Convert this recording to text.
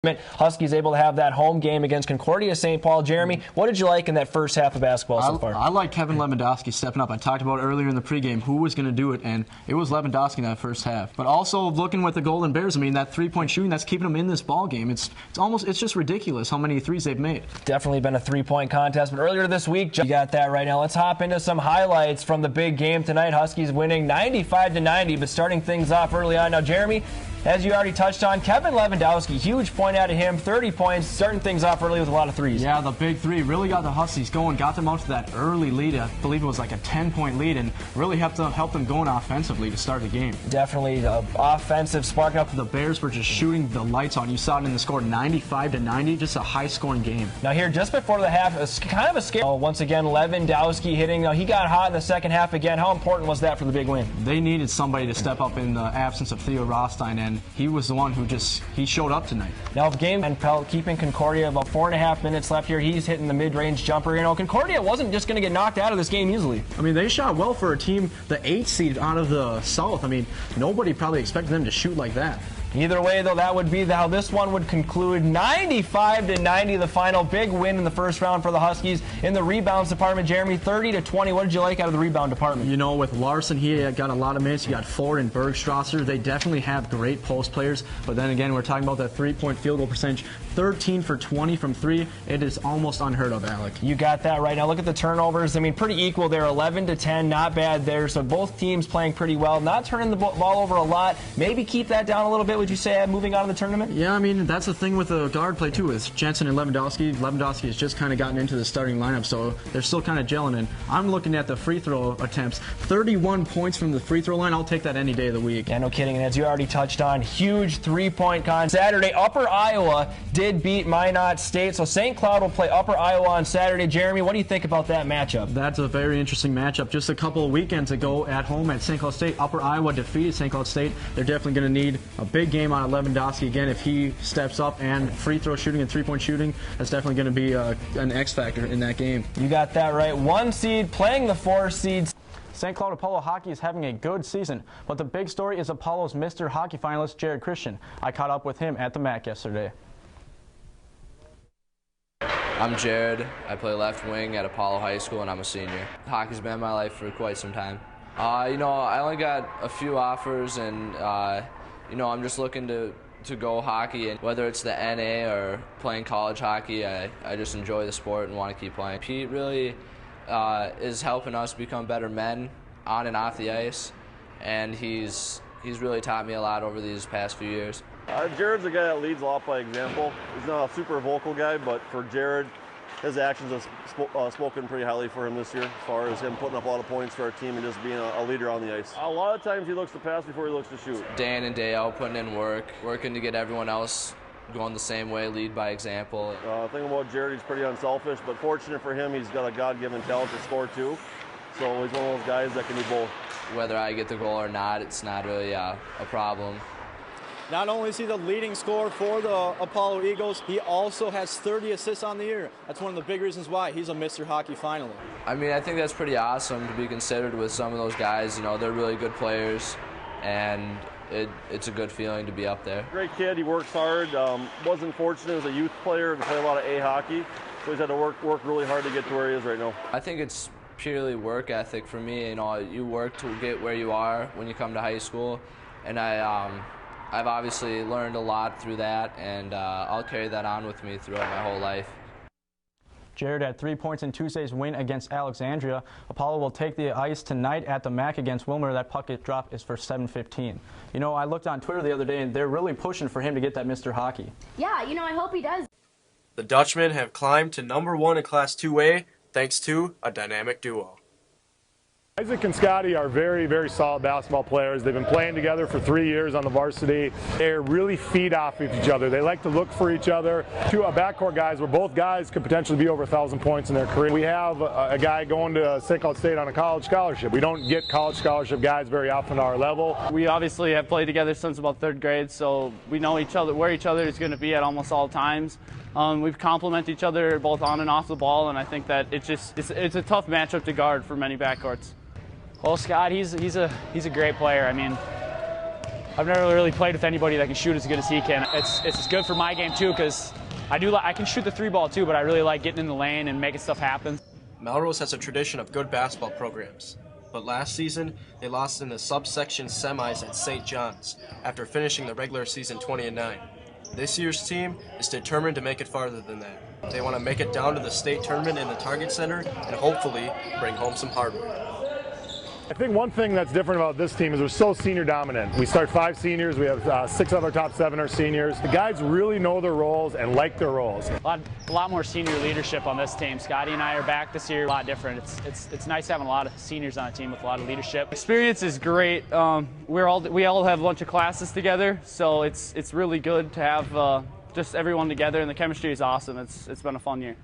Huskies able to have that home game against Concordia St. Paul. Jeremy, what did you like in that first half of basketball so far? I like Kevin Lewandowski stepping up. I talked about earlier in the pregame who was going to do it, and it was Lewandowski in that first half. But also looking with the Golden Bears, I mean, that three-point shooting, that's keeping them in this ball game. It's just ridiculous how many threes they've made. Definitely been a three-point contest, but earlier this week, you got that right now. Let's hop into some highlights from the big game tonight. Huskies winning 95-90, but starting things off early on. Now, Jeremy, as you already touched on, Kevin Lewandowski, huge point out of him, 30 points, starting things off early with a lot of threes. Yeah, the big three really got the Huskies going, got them out to that early lead. I believe it was like a 10-point lead, and really helped them going offensively to start the game. Definitely offensive spark up. The Bears were just shooting the lights on. You saw it in the score, 95-90, just a high-scoring game. Now here, just before the half, kind of a scare. Once again, Lewandowski hitting. Now, he got hot in the second half again. How important was that for the big win? They needed somebody to step up in the absence of Theo Rothstein, and he was the one who he showed up tonight. Now, game and Pelt keeping Concordia about 4.5 minutes left here. He's hitting the mid-range jumper. You know, Concordia wasn't just going to get knocked out of this game easily. I mean, they shot well for a team, the 8th seed out of the South. I mean, nobody probably expected them to shoot like that. Either way, though, that would be how this one would conclude. 95-90, the final big win in the first round for the Huskies. In the rebounds department, Jeremy, 30-20. What did you like out of the rebound department? You know, with Larson, he got a lot of minutes. You got Ford and Bergstrasser. They definitely have great post players. But then again, we're talking about that three-point field goal percentage. 13 for 20 from three. It is almost unheard of, Alec. You got that right. Now look at the turnovers. I mean, pretty equal there, 11-10. Not bad there. So both teams playing pretty well. Not turning the ball over a lot. Maybe keep that down a little bit, would you say, moving on in the tournament? Yeah, I mean, that's the thing with the guard play, too, is Jensen and Lewandowski. Lewandowski has just kind of gotten into the starting lineup, so they're still kind of gelling in. I'm looking at the free throw attempts. 31 points from the free throw line. I'll take that any day of the week. Yeah, no kidding. And as you already touched on, huge three-point con. Saturday, Upper Iowa did beat Minot State, so St. Cloud will play Upper Iowa on Saturday. Jeremy, what do you think about that matchup? That's a very interesting matchup. Just a couple of weekends ago at home at St. Cloud State, Upper Iowa defeated St. Cloud State. They're definitely going to need a big game out of Lewandowski again if he steps up, and free throw shooting and three-point shooting. That's definitely going to be an X factor in that game. You got that right. 1 seed playing the 4 seeds. St. Cloud Apollo hockey is having a good season, but the big story is Apollo's Mr. Hockey finalist, Jared Christian. I caught up with him at the MAC yesterday. I'm Jared. I play left wing at Apollo High School, and I'm a senior. Hockey's been in my life for quite some time. You know, I only got a few offers, and you know, I'm just looking to go hockey, and whether it's the NA or playing college hockey, I just enjoy the sport and want to keep playing. Pete really is helping us become better men on and off the ice, and he's really taught me a lot over these past few years. Jared's a guy that leads a lot by example. He's not a super vocal guy, but for Jared, his actions have spoken pretty highly for him this year, as far as him putting up a lot of points for our team and just being a leader on the ice. A lot of times he looks to pass before he looks to shoot. Day in and day out, putting in work, working to get everyone else going the same way, lead by example. The thing about Jared, he's pretty unselfish, but fortunate for him, he's got a God-given talent to score too. So he's one of those guys that can do both. Whether I get the goal or not, it's not really a problem. Not only is he the leading scorer for the Apollo Eagles, he also has 30 assists on the year. That's one of the big reasons why he's a Mr. Hockey finalist. I mean, I think that's pretty awesome to be considered with some of those guys. You know, they're really good players, and it's a good feeling to be up there. Great kid, he works hard. Wasn't fortunate as a youth player to play a lot of A hockey, so he's had to work really hard to get to where he is right now. I think it's purely work ethic for me. You know, you work to get where you are when you come to high school, and I've obviously learned a lot through that, and I'll carry that on with me throughout my whole life. Jared had 3 points in Tuesday's win against Alexandria. Apollo will take the ice tonight at the MAC against Wilmer. That puck drop is for 7:15. You know, I looked on Twitter the other day, and they're really pushing for him to get that Mr. Hockey. Yeah, you know, I hope he does. The Dutchmen have climbed to #1 in Class 2A thanks to a dynamic duo. Isaac and Scotty are very, very solid basketball players. They've been playing together for 3 years on the varsity. They really feed off of each other. They like to look for each other. Two backcourt guys where both guys could potentially be over 1,000 points in their career. We have a guy going to St. Cloud State on a college scholarship. We don't get college scholarship guys very often at our level. We obviously have played together since about 3rd grade, so we know each other, where each other is going to be at almost all times. We've complemented each other both on and off the ball, and I think that it's a tough matchup to guard for many backcourts. Well, Scott, he's a great player. I mean, I've never really played with anybody that can shoot as good as he can. It's good for my game too, because I can shoot the 3-ball too, but I really like getting in the lane and making stuff happen. Melrose has a tradition of good basketball programs, but last season they lost in the subsection semis at St. John's after finishing the regular season 20-9. This year's team is determined to make it farther than that. They want to make it down to the state tournament in the Target Center and hopefully bring home some hardware. I think one thing that's different about this team is we're so senior dominant. We start 5 seniors, we have 6 of our top 7 are seniors. The guys really know their roles and like their roles. A lot more senior leadership on this team. Scotty and I are back this year, a lot different. It's nice having a lot of seniors on a team with a lot of leadership. Experience is great. We all have a bunch of classes together, so it's really good to have just everyone together, and the chemistry is awesome. It's been a fun year.